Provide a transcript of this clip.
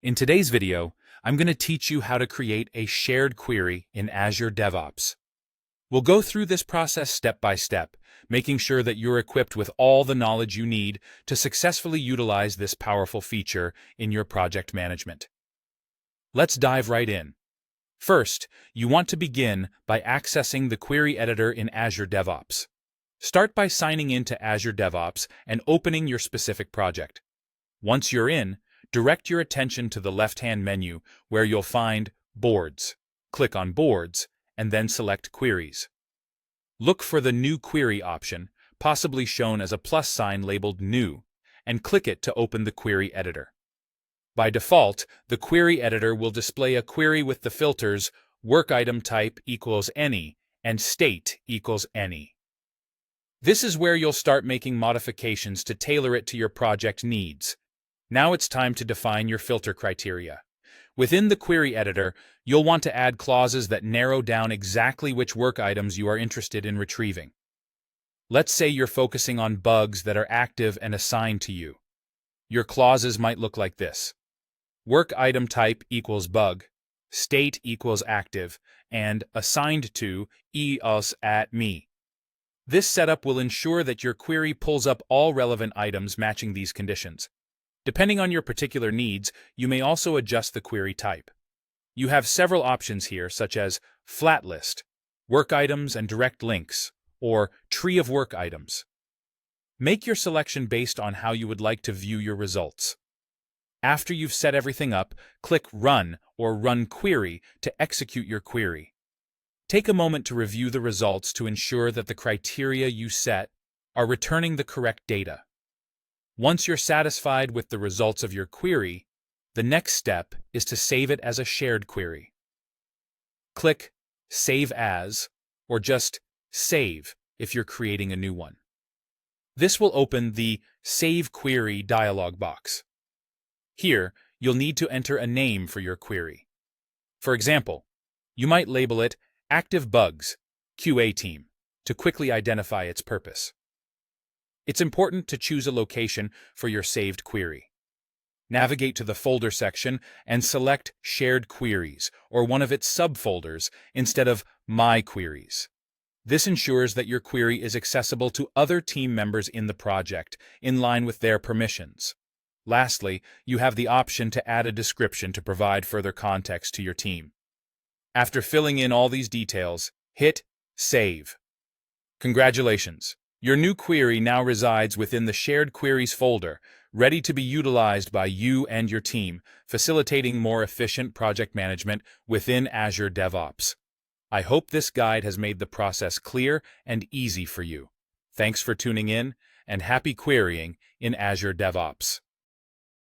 In today's video, I'm going to teach you how to create a shared query in Azure DevOps. We'll go through this process step by step, making sure that you're equipped with all the knowledge you need to successfully utilize this powerful feature in your project management. Let's dive right in. First, you want to begin by accessing the query editor in Azure DevOps. Start by signing in to Azure DevOps and opening your specific project. Once you're in, direct your attention to the left-hand menu where you'll find Boards. Click on Boards and then select Queries. Look for the New Query option, possibly shown as a plus sign labeled New, and click it to open the query editor. By default, the query editor will display a query with the filters work item type equals any and state equals any. This is where you'll start making modifications to tailor it to your project needs. Now it's time to define your filter criteria. Within the query editor, you'll want to add clauses that narrow down exactly which work items you are interested in retrieving. Let's say you're focusing on bugs that are active and assigned to you. Your clauses might look like this: work item type equals bug, state equals active, and assigned to equals at me. This setup will ensure that your query pulls up all relevant items matching these conditions. Depending on your particular needs, you may also adjust the query type. You have several options here, such as flat list, work items and direct links, or tree of work items. Make your selection based on how you would like to view your results. After you've set everything up, click Run or Run Query to execute your query. Take a moment to review the results to ensure that the criteria you set are returning the correct data. Once you're satisfied with the results of your query, the next step is to save it as a shared query. Click Save As, or just Save if you're creating a new one. This will open the Save Query dialog box. Here, you'll need to enter a name for your query. For example, you might label it Active Bugs, QA Team, to quickly identify its purpose. It's important to choose a location for your saved query. Navigate to the Folder section and select Shared Queries or one of its subfolders instead of My Queries. This ensures that your query is accessible to other team members in the project, in line with their permissions. Lastly, you have the option to add a description to provide further context to your team. After filling in all these details, hit Save. Congratulations! Your new query now resides within the Shared Queries folder, ready to be utilized by you and your team, facilitating more efficient project management within Azure DevOps. I hope this guide has made the process clear and easy for you. Thanks for tuning in, and happy querying in Azure DevOps.